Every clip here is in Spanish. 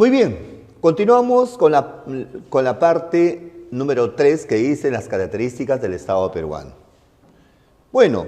Muy bien, continuamos con la parte número 3 que dice las características del Estado peruano. Bueno,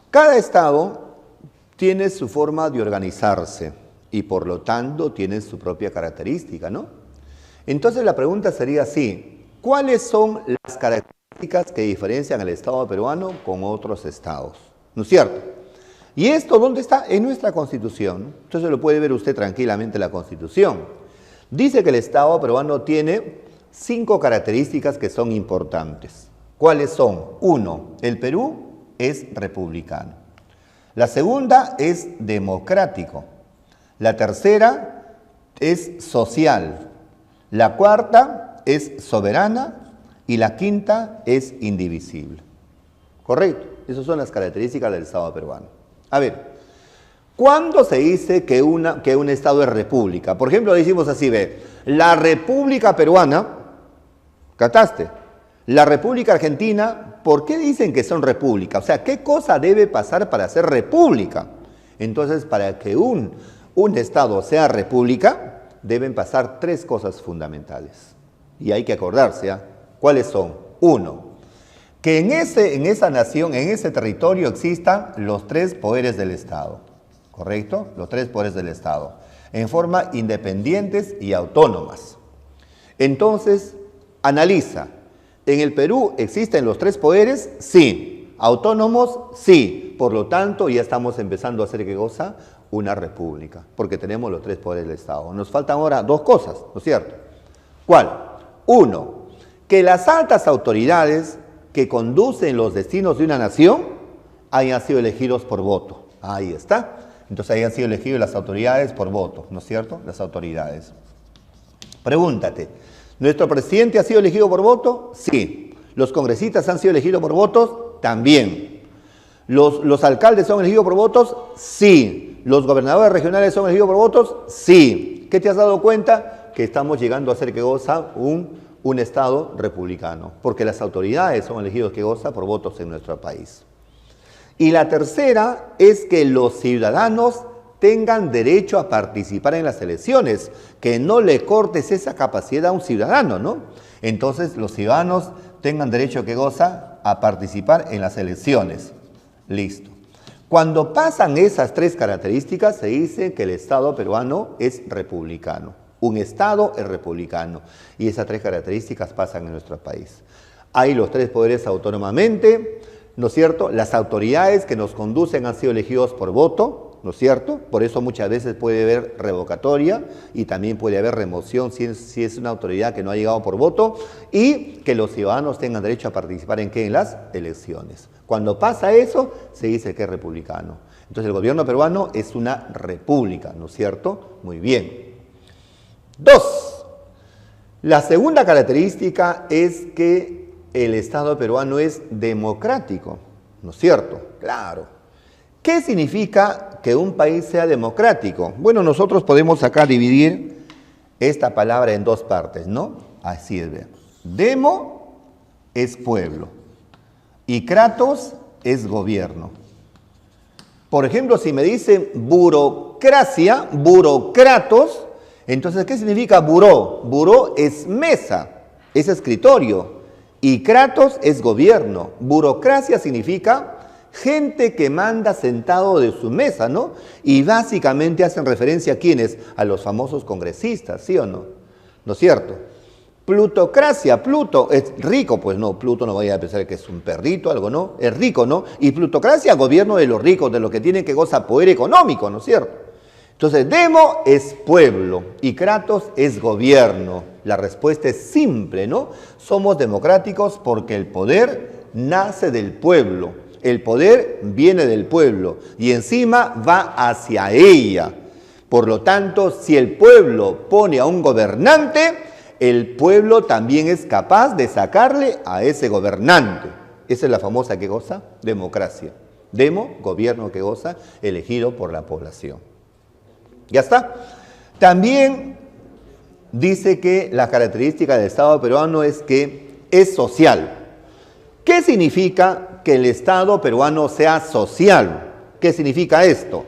cada Estado tiene su forma de organizarse y por lo tanto tiene su propia característica, ¿no? Entonces la pregunta sería así, ¿cuáles son las características que diferencian al Estado peruano con otros estados? ¿No es cierto? ¿Y esto dónde está? En nuestra Constitución. Entonces lo puede ver usted tranquilamente en la Constitución. Dice que el Estado peruano tiene 5 características que son importantes. ¿Cuáles son? 1. El Perú es republicano. La segunda es democrático. La tercera es social. La cuarta es soberana y la quinta es indivisible. ¿Correcto? Esas son las características del Estado peruano. A ver, ¿cuándo se dice que un Estado es república? Por ejemplo, decimos así, ve, la República Peruana, ¿cataste? La República Argentina, ¿por qué dicen que son república? O sea, ¿qué cosa debe pasar para ser república? Entonces, para que un Estado sea república, deben pasar 3 cosas fundamentales. Y hay que acordarse, ¿eh? ¿Cuáles son? 1. Que en esa nación, en ese territorio existan los 3 poderes del Estado, ¿correcto? Los 3 poderes del Estado, en forma independientes y autónomas. Entonces, analiza, ¿en el Perú existen los 3 poderes? Sí. ¿Autónomos? Sí. Por lo tanto, ya estamos empezando a hacer, ¿qué cosa? Una república, porque tenemos los 3 poderes del Estado. Nos faltan ahora 2 cosas, ¿no es cierto? ¿Cuál? 1, que las altas autoridades que conducen los destinos de una nación hayan sido elegidos por voto. Ahí está. Entonces hayan sido elegidos las autoridades por voto, ¿no es cierto? Las autoridades. Pregúntate, ¿nuestro presidente ha sido elegido por voto? Sí. ¿Los congresistas han sido elegidos por votos? También. ¿Los alcaldes son elegidos por votos? Sí. ¿Los gobernadores regionales son elegidos por votos? Sí. ¿Qué te has dado cuenta? Que estamos llegando a ser, ¿qué cosa? Un Estado republicano, porque las autoridades son elegidos, ¿qué cosa? Por votos en nuestro país. Y la tercera es que los ciudadanos tengan derecho a participar en las elecciones, que no le cortes esa capacidad a un ciudadano, ¿no? Entonces los ciudadanos tengan derecho, ¿qué cosa? A participar en las elecciones. Listo. Cuando pasan esas 3 características, se dice que el Estado peruano es republicano. Un Estado es republicano y esas 3 características pasan en nuestro país. Hay los 3 poderes autónomamente, ¿no es cierto? Las autoridades que nos conducen han sido elegidos por voto, ¿no es cierto? Por eso muchas veces puede haber revocatoria y también puede haber remoción si es una autoridad que no ha llegado por voto y que los ciudadanos tengan derecho a participar ¿en qué? En las elecciones. Cuando pasa eso, se dice que es republicano. Entonces el gobierno peruano es una república, ¿no es cierto? Muy bien. 2. La segunda característica es que el Estado peruano es democrático, ¿no es cierto? Claro. ¿Qué significa que un país sea democrático? Bueno, nosotros podemos acá dividir esta palabra en 2 partes, ¿no? Así es, vean. Demo es pueblo y kratos es gobierno. Por ejemplo, si me dicen burocracia, burocratos, entonces, ¿qué significa buró? Buró es mesa, es escritorio, y kratos es gobierno. Burocracia significa gente que manda sentado de su mesa, ¿no? Y básicamente hacen referencia a ¿quiénes? A los famosos congresistas, ¿sí o no? ¿No es cierto? Plutocracia, Pluto es rico, pues no, Pluto no vaya a pensar que es un perrito, algo, ¿no? Es rico, ¿no? Y plutocracia, gobierno de los ricos, de los que tienen que gozar poder económico, ¿no es cierto? Entonces, demo es pueblo y kratos es gobierno. La respuesta es simple, ¿no? Somos democráticos porque el poder nace del pueblo. El poder viene del pueblo y encima va hacia ella. Por lo tanto, si el pueblo pone a un gobernante, el pueblo también es capaz de sacarle a ese gobernante. Esa es la famosa, ¿qué cosa? Democracia. Demo, gobierno que goza, elegido por la población. ¿Ya está? También dice que la característica del Estado peruano es que es social. ¿Qué significa que el Estado peruano sea social? ¿Qué significa esto?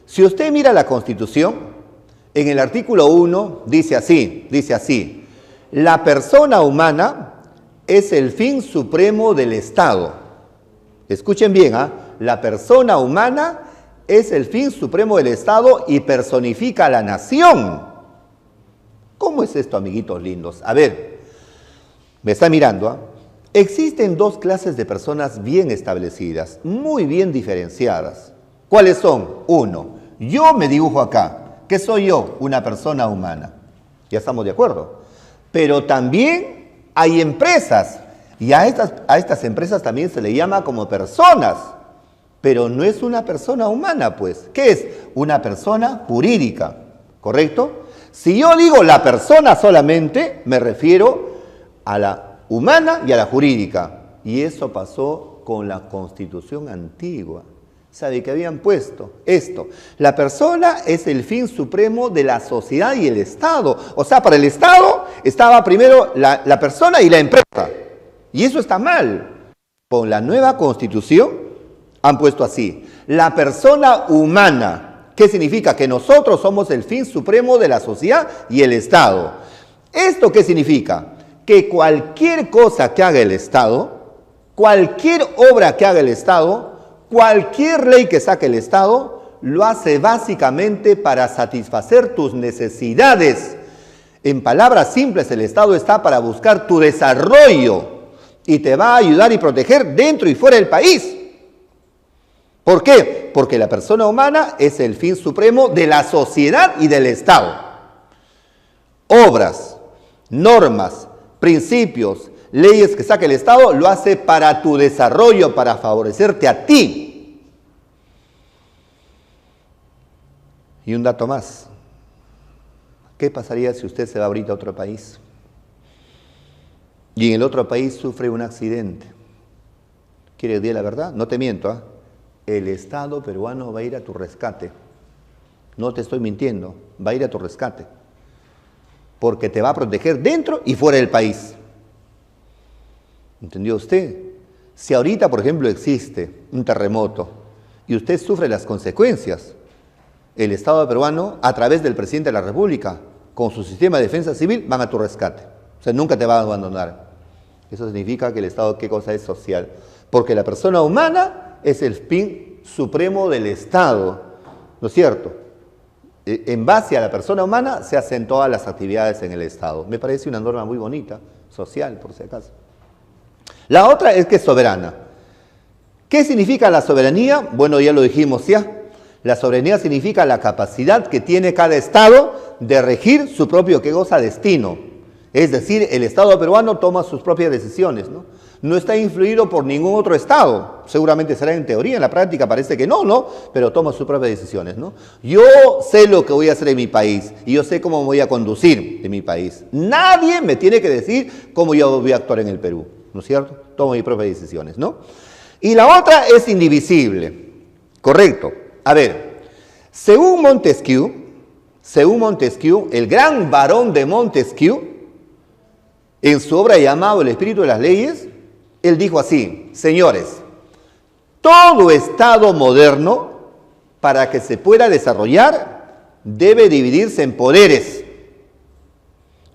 Si usted mira la Constitución, En el artículo 1 dice así, la persona humana es el fin supremo del Estado. Escuchen bien, la persona humana es el fin supremo del Estado y personifica a la nación. ¿Cómo es esto, amiguitos lindos? A ver, me está mirando, Existen dos clases de personas bien establecidas, muy bien diferenciadas. ¿Cuáles son? Uno, yo me dibujo acá. ¿Qué soy yo? Una persona humana. Ya estamos de acuerdo. Pero también hay empresas, y a estas empresas también se le llama como personas, pero no es una persona humana, pues. ¿Qué es? Una persona jurídica, ¿correcto? Si yo digo la persona solamente, me refiero a la humana y a la jurídica. Y eso pasó con la Constitución antigua. ¿Sabe qué habían puesto? Esto. La persona es el fin supremo de la sociedad y el Estado. O sea, para el Estado estaba primero la persona y la empresa. Y eso está mal. Con la nueva Constitución han puesto así. La persona humana. ¿Qué significa? Que nosotros somos el fin supremo de la sociedad y el Estado. ¿Esto qué significa? Que cualquier cosa que haga el Estado, cualquier obra que haga el Estado, cualquier ley que saque el Estado, lo hace básicamente para satisfacer tus necesidades. En palabras simples, el Estado está para buscar tu desarrollo y te va a ayudar y proteger dentro y fuera del país. ¿Por qué? Porque la persona humana es el fin supremo de la sociedad y del Estado. Obras, normas, principios, leyes que saque el Estado, lo hace para tu desarrollo, para favorecerte a ti. Y un dato más. ¿Qué pasaría si usted se va ahorita a otro país? Y en el otro país sufre un accidente. ¿Quieres decir la verdad? No te miento, El Estado peruano va a ir a tu rescate. No te estoy mintiendo, va a ir a tu rescate. Porque te va a proteger dentro y fuera del país. ¿Entendió usted? Si ahorita, por ejemplo, existe un terremoto y usted sufre las consecuencias, el Estado peruano, a través del presidente de la República, con su sistema de defensa civil, van a tu rescate. O sea, nunca te van a abandonar. Eso significa que el Estado, ¿qué cosa es? Social. Porque la persona humana es el fin supremo del Estado. ¿No es cierto? En base a la persona humana se hacen todas las actividades en el Estado. Me parece una norma muy bonita, social, por si acaso. La otra es que es soberana. ¿Qué significa la soberanía? Bueno, ya lo dijimos ya. La soberanía significa la capacidad que tiene cada Estado de regir su propio, ¿qué cosa? Destino. Es decir, el Estado peruano toma sus propias decisiones, ¿no? No está influido por ningún otro Estado. Seguramente será en teoría, en la práctica parece que no, pero toma sus propias decisiones, ¿no? Yo sé lo que voy a hacer en mi país y yo sé cómo voy a conducir en mi país. Nadie me tiene que decir cómo yo voy a actuar en el Perú, ¿no es cierto? Tomo mis propias decisiones, ¿no? Y la otra es indivisible, correcto. A ver, según Montesquieu, el gran varón de Montesquieu, en su obra llamada El espíritu de las leyes, él dijo así: señores, todo Estado moderno, para que se pueda desarrollar, debe dividirse en poderes.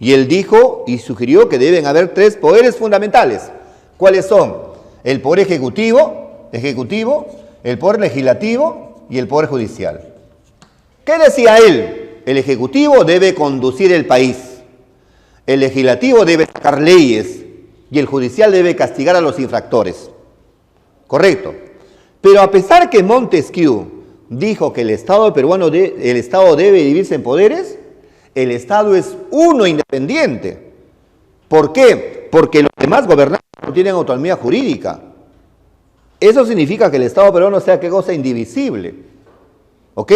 Y él dijo y sugirió que deben haber 3 poderes fundamentales. ¿Cuáles son? El poder ejecutivo, el poder legislativo y el poder judicial. ¿Qué decía él? El ejecutivo debe conducir el país. El legislativo debe sacar leyes y el judicial debe castigar a los infractores. Correcto. Pero a pesar que Montesquieu dijo que el Estado peruano debe dividirse en poderes, el Estado es uno independiente. ¿Por qué? Porque los demás gobernantes no tienen autonomía jurídica. Eso significa que el Estado peruano sea, ¿qué cosa? Indivisible. ¿Ok?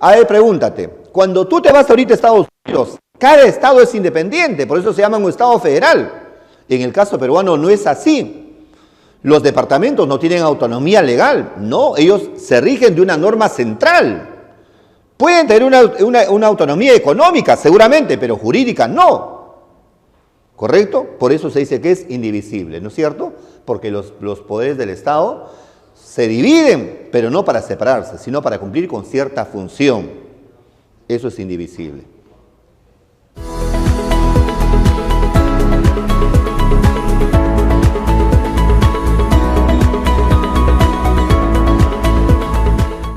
A ver, pregúntate. Cuando tú te vas ahorita a Estados Unidos, cada Estado es independiente, por eso se llama un Estado federal. En el caso peruano no es así. Los departamentos no tienen autonomía legal, no, ellos se rigen de una norma central. Pueden tener una autonomía económica, seguramente, pero jurídica no. ¿Correcto? Por eso se dice que es indivisible, ¿no es cierto? Porque los poderes del Estado se dividen, pero no para separarse, sino para cumplir con cierta función. Eso es indivisible.